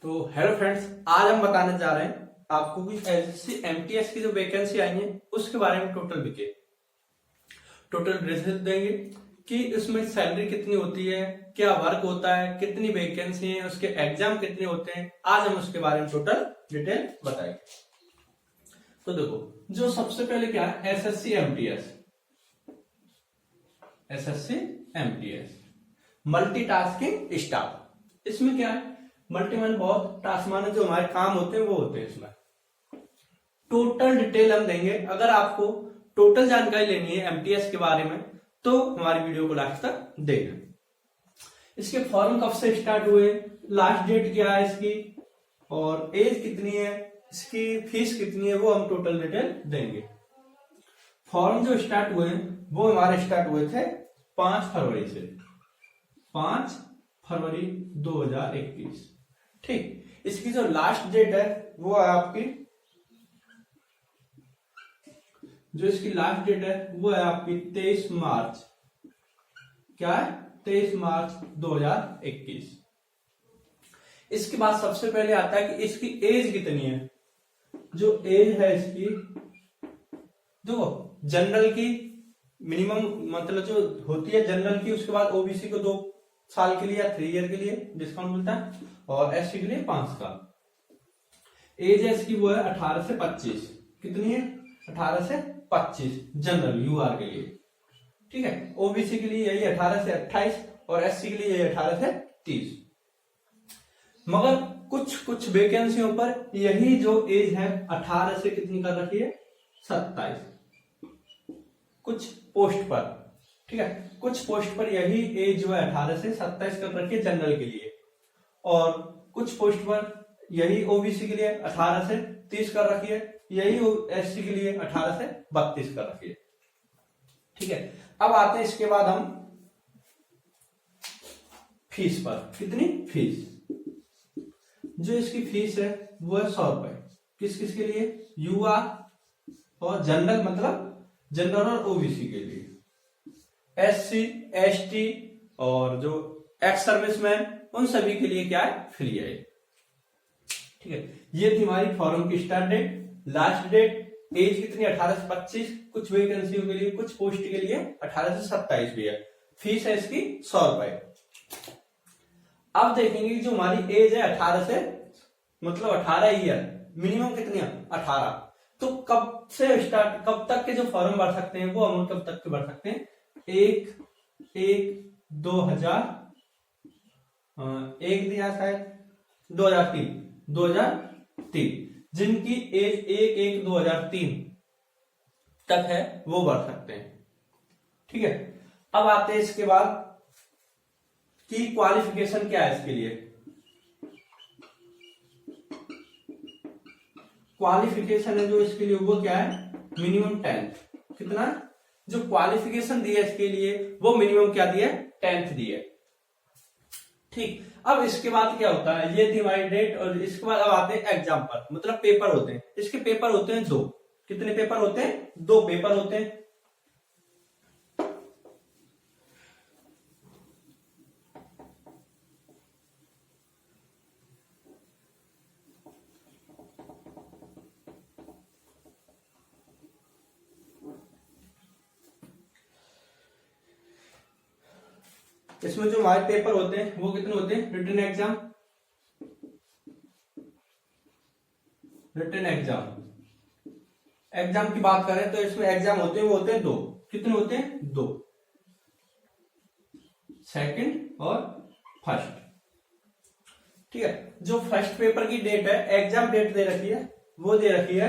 तो hello friends, आज हम बताने जा रहे हैं आपको कुछ एसएससी एमटीएस की जो वैकेंसी आई है उसके बारे में। टोटल डिटेल्स देंगे कि उसमें सैलरी कितनी होती है, क्या वर्क होता है, कितनी वैकेंसी है, उसके एग्जाम कितने होते हैं। आज हम उसके बारे में टोटल डिटेल बताएंगे। तो देखो, जो सबसे पहले क्या है, एसएससी एमटीएस मल्टीटास्किंग स्टाफ। इसमें क्या है, मल्टीमैन बहुत टास्क माने जो हमारे काम होते हैं वो होते हैं। इसमें टोटल डिटेल हम देंगे। अगर आपको टोटल जानकारी लेनी है एमटीएस के बारे में तो हमारी वीडियो को लास्ट तक देखना। इसके फॉर्म कब से स्टार्ट हुए, लास्ट डेट क्या है इसकी, और एज कितनी है, इसकी फीस कितनी है, वो हम टोटल डिटेल देंगे। फॉर्म जो स्टार्ट हुए वो हमारे स्टार्ट हुए थे 5 फरवरी से, 5 फरवरी 2021। ठीक, इसकी जो लास्ट डेट है वो है आपकी, जो इसकी लास्ट डेट है वो है आपकी 23 मार्च। क्या है, 23 मार्च 2021। इसके बाद सबसे पहले आता है कि इसकी एज कितनी है। जो एज है इसकी, जो जनरल की मिनिमम मतलब जो होती है जनरल की, उसके बाद ओबीसी को 2 साल के लिए या 3 ईयर के लिए डिस्काउंट मिलता है, और एससी के लिए 5 साल। एज है इसकी वो है 18 से 25। कितनी है, 18 से 25 जनरल यूआर के लिए। ठीक है, ओबीसी के लिए यही 18 से 28 और एससी के लिए यही 18 से 30। मगर कुछ वैकेंसियों पर यही जो एज है 18 से कितनी कर रखी है, 27। कुछ पोस्ट पर, ठीक है, कुछ पोस्ट पर यही एज जो है 18 से 27 कर रखी है जनरल के लिए, और कुछ पोस्ट पर यही ओबीसी के लिए 18 से 30 कर रखी है, यही एससी के लिए 18 से 32 कर रखी है। ठीक है, अब आते हैं इसके बाद हम फीस पर। कितनी फीस, जो इसकी फीस है वो है 100 रुपए। किस किस के लिए, यूआर और जनरल, मतलब जनरल और ओबीसी के लिए। एससी एसटी और जो एक्स सर्विसमैन, उन सभी के लिए क्या है, फ्री है। ठीक है, ये थी हमारी फॉर्म की start date, last date, age कितनी 18 से 25, कुछ वैकेंसियों के लिए, कुछ पोस्ट के लिए 18 से 27 भी है। फीस है इसकी 100 रुपए। अब देखेंगे कि जो हमारी एज है 18 से, मतलब 18 ईयर, मिनिमम कितनी है 18, तो कब से स्टार्ट, कब तक के जो फॉर्म भर सकते हैं वो अमाउंट कब तक के भर सकते हैं। 1 दिया शायद 2003, जिनकी एज 1/1/2003 तक है वो भर सकते हैं। ठीक है, अब आते हैं इसके बाद कि क्वालिफिकेशन क्या है इसके लिए। क्वालिफिकेशन है जो इसके लिए वो क्या है, मिनिमम 10th। कितना, जो क्वालिफिकेशन दिया इसके लिए वो मिनिमम क्या दिया, 10th दिया। ठीक, अब इसके बाद क्या होता है, ये थी हमारी डेट, और इसके बाद अब आते हैं एग्जाम पर, मतलब पेपर होते हैं। इसके पेपर होते हैं 2। कितने पेपर होते हैं, 2 पेपर होते हैं। इसमें जो हमारे पेपर होते हैं वो कितने होते हैं, रिटन एग्जाम की बात करें तो इसमें एग्जाम होते हैं, वो होते हैं 2। कितने होते हैं, 2, सेकंड और फर्स्ट। ठीक है, जो फर्स्ट पेपर की डेट है, एग्जाम डेट दे रखी है, वो दे रखी है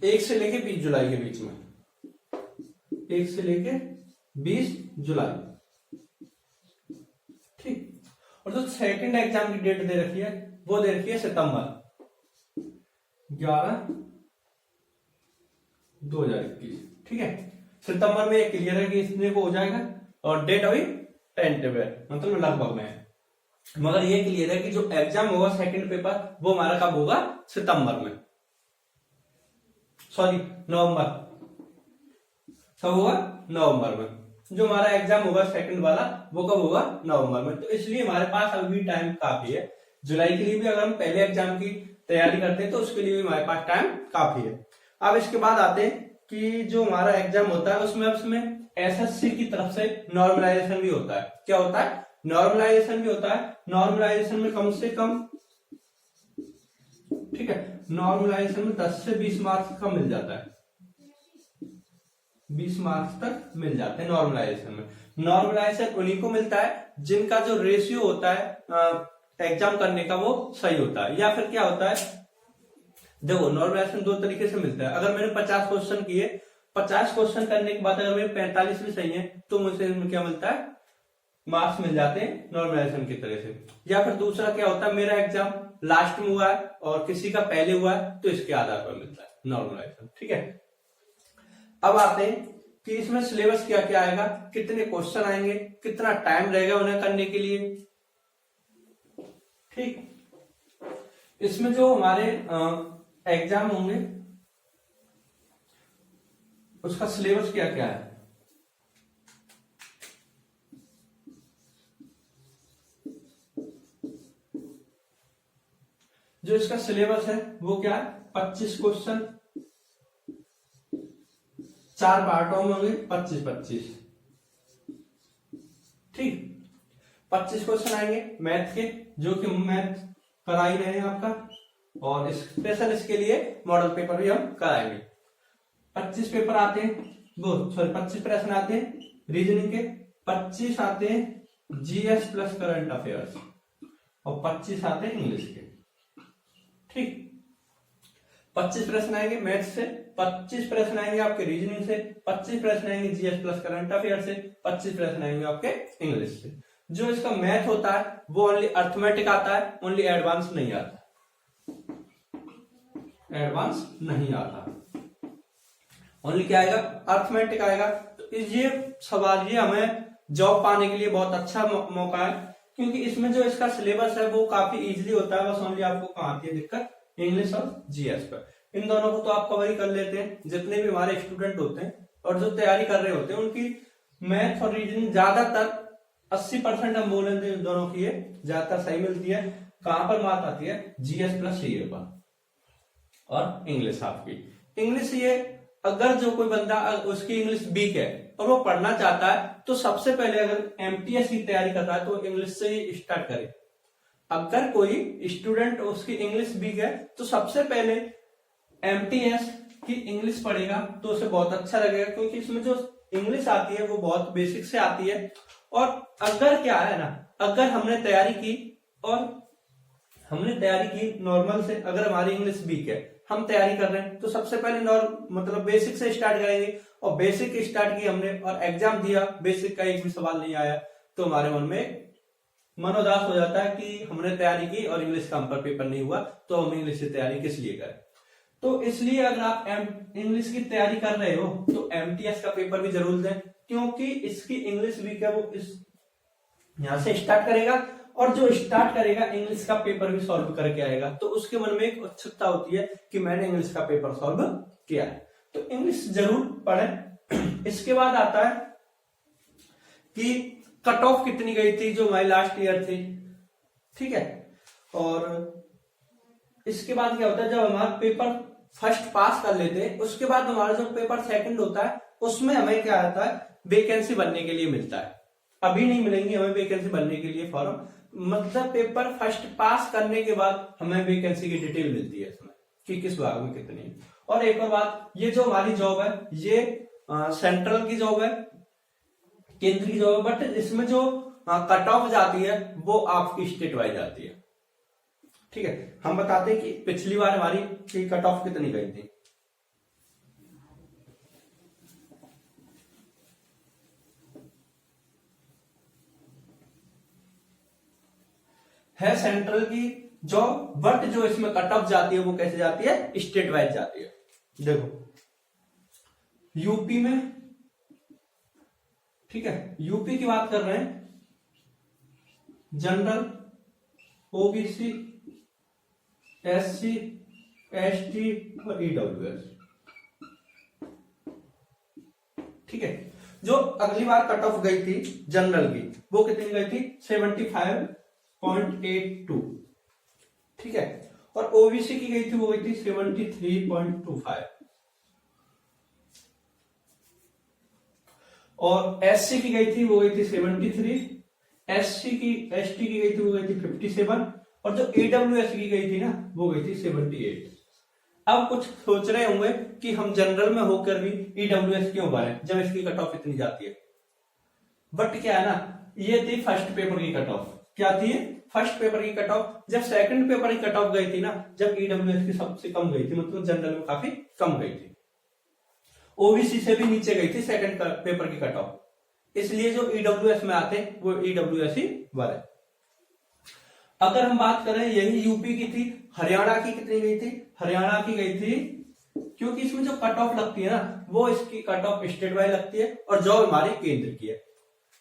1 से लेके 20 जुलाई के बीच में। 1 से लेके 20 जुलाई। ठीक, और जो सेकंड एग्जाम की डेट दे रखी है वो दे रखी है सितंबर 11 2021। ठीक है, सितंबर में क्लियर है कि इसमें को हो जाएगा, और डेट अभी टेंटेटिव है, मतलब लगभग में है। मगर ये क्लियर है कि जो एग्जाम होगा सेकंड पेपर वो हमारा कब होगा, सितंबर में, सॉरी नवंबर, कब होगा, नवंबर में। जो हमारा एग्जाम होगा सेकंड वाला वो कब होगा, नवंबर में। तो इसलिए हमारे पास अभी टाइम काफी है। जुलाई के लिए भी अगर हम पहले एग्जाम की तैयारी करते हैं तो उसके लिए भी हमारे पास टाइम काफी है। अब इसके बाद आते हैं कि जो हमारा एग्जाम होता है उसमें एसएससी की तरफ से नॉर्मलाइजेशन भी होता है। क्या होता है, नॉर्मलाइजेशन भी होता है। नॉर्मलाइजेशन में कम से कम, ठीक है, नॉर्मलाइजेशन में 10 से 20 मार्क्स का मिल जाता है, 20 मार्क्स तक मिल जाते हैं नॉर्मलाइजेशन में। नॉर्मलाइजेशन उन्हीं को मिलता है जिनका जो रेशियो होता है एग्जाम करने का वो सही होता है। या फिर क्या होता है, देखो नॉर्मलाइजेशन दो तरीके से मिलता है। अगर मैंने 50 क्वेश्चन किए, 50 क्वेश्चन करने के बाद अगर मेरे 45 भी सही है तो मुझे इसमें क्या मिलता है, मार्क्स मिल जाते हैं नॉर्मलाइजेशन की तरह से। या फिर दूसरा क्या होता है, मेरा एग्जाम लास्ट में हुआ है और किसी का पहले हुआ है तो इसके आधार पर मिलता है नॉर्मलाइजेशन। ठीक है, अब आते हैं कि इसमें सिलेबस क्या क्या आएगा, कितने क्वेश्चन आएंगे, कितना टाइम रहेगा उन्हें करने के लिए। ठीक, इसमें जो हमारे एग्जाम होंगे उसका सिलेबस क्या क्या है। जो इसका सिलेबस है वो क्या है, 25 क्वेश्चन 4 पार्टों में होंगे, 25-25। ठीक, 25 क्वेश्चन आएंगे मैथ के, जो कि मैथ करा ही रहे हैं आपका, और स्पेशल इसके लिए मॉडल पेपर भी हम कराएंगे। 25 पेपर आते हैं, वो सॉरी 25 प्रश्न आते हैं रीजनिंग के, 25 आते हैं जीएस प्लस करंट अफेयर्स, और 25 आते हैं इंग्लिश के। ठीक, 25 प्रश्न आएंगे मैथ से, 25 प्रश्न आएंगे आपके रीजनिंग से, 25 प्रश्न आएंगे जीएस प्लस करंट अफेयर से, 25 प्रश्न आएंगे आपके इंग्लिश से। जो इसका मैथ होता है वो ओनली अर्थमेटिक आता है, ओनली एडवांस नहीं आता, एडवांस नहीं आता, ओनली क्या आएगा, अर्थमेटिक आएगा। तो ये सवाल ये हमें जॉब पाने के लिए बहुत अच्छा मौका है, क्योंकि इसमें जो इसका सिलेबस है वो काफी इजीली होता है। बस ओनली आपको कहाँ आती है दिक्कत, इंग्लिश और जीएस पर। इन दोनों को तो आप कवर ही कर लेते हैं, जितने भी हमारे स्टूडेंट होते हैं और जो तैयारी कर रहे होते हैं उनकी मैथ और रीजनिंग ज्यादातर 80% हम बोलेंगे इन दोनों की ज्यादातर सही मिलती है। कहां पर बात आती है, जीएस प्लस सीए पर। और इंग्लिश आपकी, इंग्लिश ये अगर जो कोई बंदा उसकी इंग्लिश वीक है और वो पढ़ना चाहता है तो सबसे पहले अगर एमटीएस की तैयारी कर रहा है तो इंग्लिश से ही स्टार्ट करे। अगर कोई स्टूडेंट उसकी इंग्लिश वीक है तो सबसे पहले एमटीएस की इंग्लिश पढ़ेगा तो उसे बहुत अच्छा लगेगा, क्योंकि इसमें जो इंग्लिश आती है वो बहुत बेसिक से आती है। और अगर क्या है ना, अगर हमने तैयारी की नॉर्मल से, अगर हमारी इंग्लिश वीक है, हम तैयारी कर रहे हैं तो सबसे पहले मतलब बेसिक से स्टार्ट करेंगे, और बेसिक स्टार्ट की हमने और एग्जाम दिया, बेसिक का एक भी सवाल नहीं आया तो हमारे मन में मनोदास हो जाता है कि हमने तैयारी की और इंग्लिश का हम पर पेपर नहीं हुआ तो हम इंग्लिश से तैयारी किस लिए करें। तो इसलिए अगर आप इंग्लिश की तैयारी कर रहे हो तो एमटीएस का पेपर भी जरूर दें, क्योंकि इसकी इंग्लिश वीक है, वो इस यहां से स्टार्ट करेगा और जो स्टार्ट करेगा इंग्लिश का पेपर भी सॉल्व करके आएगा, तो उसके मन में एक उत्सुकता होती है कि मैंने इंग्लिश का पेपर सॉल्व किया है। तो इंग्लिश जरूर पढ़ें। इसके बाद आता है कि कट ऑफ कितनी गई थी जो हमारी लास्ट ईयर थी, ठीक है। और इसके बाद क्या होता है, जब हमारा पेपर फर्स्ट पास कर लेते हैं उसके बाद हमारा जो पेपर सेकंड होता है उसमें हमें क्या आता है, वैकेंसी बनने के लिए मिलता है। अभी नहीं मिलेंगी हमें वैकेंसी बनने के लिए फॉर्म, मतलब पेपर फर्स्ट पास करने के बाद हमें वैकेंसी की डिटेल मिलती है इसमें कि किस भाग में कितनी है। और एक और बात, ये जो हमारी जॉब है ये सेंट्रल की जॉब है, केंद्र की जॉब है, बट इसमें जो कट ऑफ जाती है वो आपकी स्टेट वाइज आती है। ठीक है, हम बताते हैं कि पिछली बार हमारी कट ऑफ कितनी गई थी। है सेंट्रल की जॉब, बट जो इसमें कट ऑफ जाती है वो कैसे जाती है, स्टेट वाइज जाती है। देखो यूपी में, ठीक है, यूपी की बात कर रहे हैं, जनरल, ओबीसी, एससी, एसटी और ईडब्ल्यूएस। ठीक है, जो अगली बार कट ऑफ गई थी जनरल की, वो कितनी गई थी 75.82, ठीक है। और ओबीसी की गई थी, वो गई थी 73.25, और एससी की गई थी, वो गई थी 73, एसटी की गई थी, वो गई थी 57, और जो ईडब्ल्यूएस की गई थी ना, वो गई थी 78। अब कुछ सोच रहे होंगे कि हम जनरल में होकर भी ईडब्ल्यूएस क्यों भरें जब इसकी कट ऑफ इतनी जाती है। बट क्या है ना, ये थी फर्स्ट पेपर की कट ऑफ। क्या थी? फर्स्ट पेपर की कट ऑफ। जब सेकंड पेपर की कट ऑफ गई थी ना, जब ईडब्ल्यूएस की सबसे कम गई थी, मतलब जनरल में काफी कम गई थी, ओबीसी से भी नीचे गई थी सेकंड पेपर की कट ऑफ, इसलिए जो ईडब्ल्यूएस में आते हैं वो ईडब्ल्यूएस ही भरे। अगर हम बात करें, यही यूपी की थी, हरियाणा की कितनी गई थी? हरियाणा की गई थी, क्योंकि इसमें जो कट ऑफ लगती है ना, वो इसकी कट ऑफ स्टेट वाइज लगती है और जॉब हमारी केंद्र की है,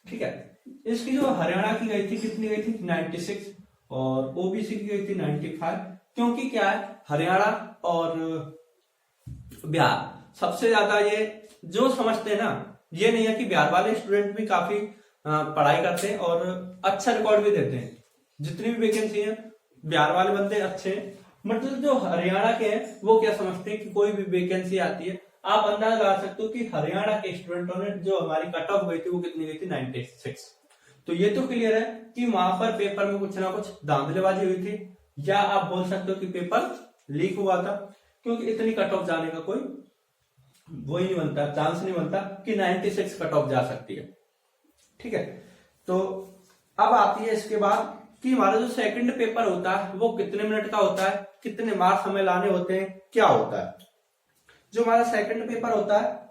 ठीक है। इसकी जो हरियाणा की गई थी, कितनी गई थी? 96, और ओबीसी की गई थी 95, क्योंकि क्या है, हरियाणा और बिहार सबसे ज्यादा ये जो समझते हैं ना, ये नहीं है कि बिहार वाले स्टूडेंट भी काफी पढ़ाई करते हैं और अच्छा रिकॉर्ड भी देते हैं। जितनी भी वैकेंसी है, बिहार वाले बंदे अच्छे हैं, मतलब जो हरियाणा के हैं वो क्या समझते हैं कि कोई भी वैकेंसी आती है, आप अंदाजा लगा सकते हो कि हरियाणा के स्टूडेंटों ने जो हमारी कट ऑफ गई थी वो कितनी गई थी? 96। तो ये तो क्लियर है कि वहां पर पेपर में कुछ ना कुछ धांधलेबाजी हुई थी, या आप बोल सकते हो कि पेपर लीक हुआ था, क्योंकि इतनी कट ऑफ जाने का कोई वो ही नहीं बनता, चांस नहीं बनता कि 96 कट ऑफ जा सकती है, ठीक है। तो अब आती है इसके बाद कि हमारा जो सेकंड पेपर होता है वो कितने मिनट का होता है, कितने मार्क्स हमें लाने होते हैं, क्या होता है। जो हमारा सेकंड पेपर होता है,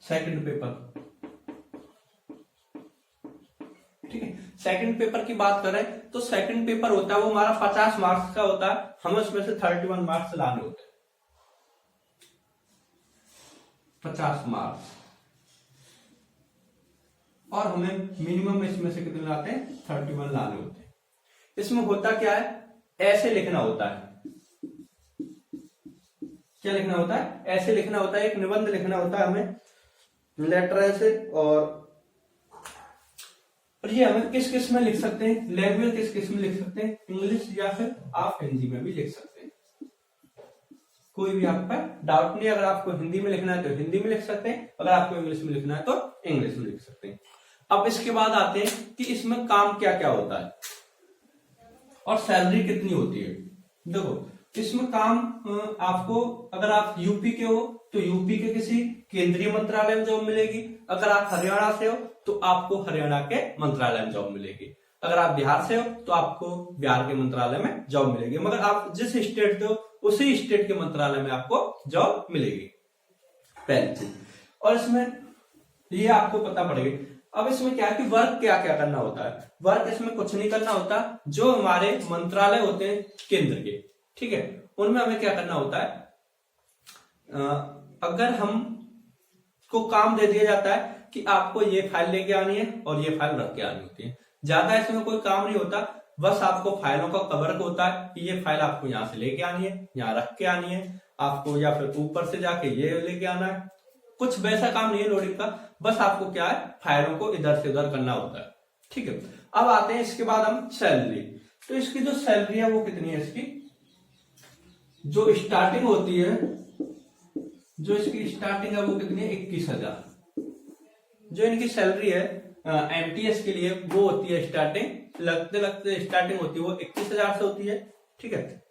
सेकंड पेपर, ठीक है, सेकंड पेपर की बात करें तो सेकंड पेपर होता है वो हमारा 50 मार्क्स का होता है, हमें उसमें से 31 मार्क्स लाने होते हैं, 50 मार्क्स, और हमें मिनिमम इसमें से कितने लाते हैं? 31 लाने होते हैं। इसमें होता क्या है, ऐसे लिखना होता है, क्या लिखना होता है? ऐसे लिखना होता है, एक निबंध लिखना होता है हमें लेटर ऐसे, और ये हमें किस किस में लिख सकते हैं, लैंग्वेज किस किस में लिख सकते हैं, इंग्लिश या फिर आप हिंदी में भी लिख सकते हैं, कोई भी आप पर डाउट नहीं। अगर आपको हिंदी में लिखना है तो हिंदी में लिख सकते हैं, अगर आपको इंग्लिश में लिखना है तो इंग्लिश में लिख सकते हैं। अब इसके बाद आते हैं कि इसमें काम क्या क्या होता है और सैलरी कितनी होती है। देखो, इसमें काम आपको, अगर आप यूपी के हो तो यूपी के किसी केंद्रीय मंत्रालय में जॉब मिलेगी, अगर आप हरियाणा से हो तो आपको हरियाणा के मंत्रालय में जॉब मिलेगी, अगर आप बिहार से हो तो आपको बिहार के मंत्रालय में जॉब मिलेगी, मगर आप जिस स्टेट से हो उसी स्टेट के मंत्रालय में आपको जॉब मिलेगी, पहली चीज। और इसमें ये आपको पता पड़ेगी। अब इसमें क्या है कि वर्क क्या क्या करना होता है, वर्क इसमें कुछ नहीं करना होता, जो हमारे मंत्रालय होते हैं केंद्र के, ठीक है, उनमें हमें क्या करना होता है, अगर हम को काम दे दिया जाता है कि आपको ये फाइल लेके आनी है और ये फाइल रख के आनी होती है, ज्यादा इसमें कोई काम नहीं होता, बस आपको फाइलों का कवर होता है कि ये फाइल आपको यहाँ से लेके आनी है, यहाँ रख के आनी है आपको, या फिर ऊपर से जाके ये लेके आना है, कुछ वैसा काम नहीं है लोडिंग का, बस आपको क्या है, फाइलों को इधर से उधर करना होता है, ठीक है। अब आते हैं इसके बाद हम सैलरी। तो इसकी जो सैलरी है वो कितनी है, इसकी जो स्टार्टिंग होती है, जो इसकी स्टार्टिंग है वो कितनी है, 21,000। जो इनकी सैलरी है एमटीएस के लिए वो होती है स्टार्टिंग, लगते लगते स्टार्टिंग होती है वो 21,000 से होती है, ठीक है।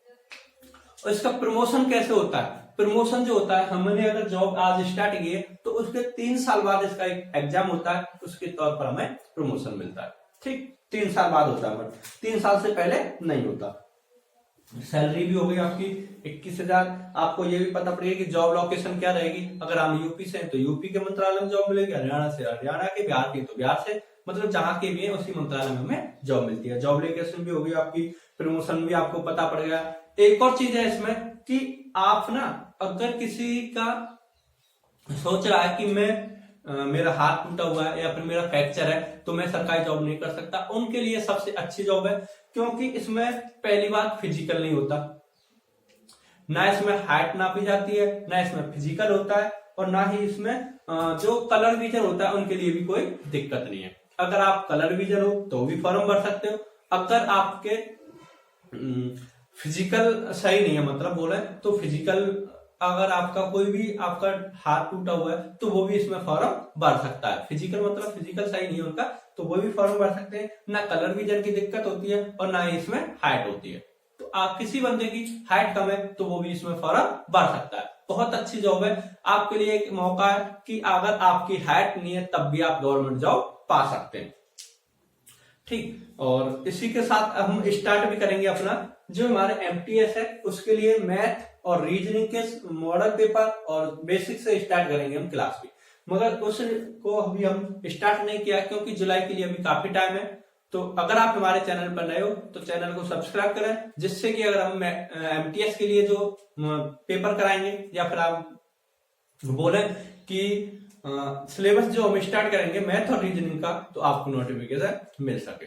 और इसका प्रमोशन कैसे होता है, प्रमोशन जो होता है, हमने अगर जॉब आज स्टार्ट की है तो उसके 3 साल बाद इसका एक एग्जाम होता है, उसके तौर पर हमें प्रमोशन मिलता है, ठीक, 3 साल बाद होता है, 3 साल से पहले नहीं होता। सैलरी भी हो गई आपकी 21,000। आपको ये भी पता पड़ेगा कि जॉब लोकेशन क्या रहेगी, अगर हम यूपी से हैं तो यूपी के मंत्रालय में जॉब मिलेगी, हरियाणा से हरियाणा के, बिहार के तो बिहार से, मतलब जहां के भी है उसी मंत्रालय में हमें जॉब मिलती है। जॉब लोकेशन भी होगी आपकी, प्रमोशन भी आपको पता पड़ेगा। एक और चीज है इसमें कि आप ना, अगर किसी का सोच रहा है कि मैं मेरा हाथ टूटा हुआ है या फिर मेरा फ्रैक्चर है तो मैं सरकारी जॉब नहीं कर सकता, उनके लिए सबसे अच्छी जॉब है, क्योंकि इसमें पहली बात फिजिकल नहीं होता, ना इसमें हाइट नापी जाती है, ना इसमें फिजिकल होता है, और ना ही इसमें जो कलर विजन होता है उनके लिए भी कोई दिक्कत नहीं है। अगर आप कलर विजन हो तो भी फॉर्म भर सकते हो, अगर आपके फिजिकल सही नहीं है, मतलब बोले तो फिजिकल, अगर आपका कोई भी आपका हाथ टूटा हुआ है तो वो भी इसमें फॉर्म भर सकता है। फिजिकल मतलब फिजिकल सही नहीं है उनका तो वो भी फॉर्म भर सकते हैं। ना कलर विजन की दिक्कत होती है और ना ही इसमें हाइट होती है, तो आप किसी बंदे की हाइट कम है तो वो भी इसमें फॉर्म भर सकता है। बहुत अच्छी जॉब है, आपके लिए एक मौका है कि अगर आपकी हाइट नहीं है तब भी आप गवर्नमेंट जॉब पा सकते हैं। ठीक, और इसी के साथ हम स्टार्ट भी करेंगे अपना जो हमारे एमटीएस है उसके लिए मैथ और रीजनिंग के मॉडल पेपर और बेसिक से स्टार्ट करेंगे हम क्लास भी, मगर उसको अभी हम स्टार्ट नहीं किया क्योंकि जुलाई के लिए अभी काफी टाइम है। तो अगर आप हमारे चैनल पर नए हो तो चैनल को सब्सक्राइब करें, जिससे कि अगर हम एमटीएस के लिए जो पेपर कराएंगे या फिर आप बोले कि सिलेबस जो हम स्टार्ट करेंगे मैथ और रीजनिंग का, तो आपको नोटिफिकेशन मिल सके।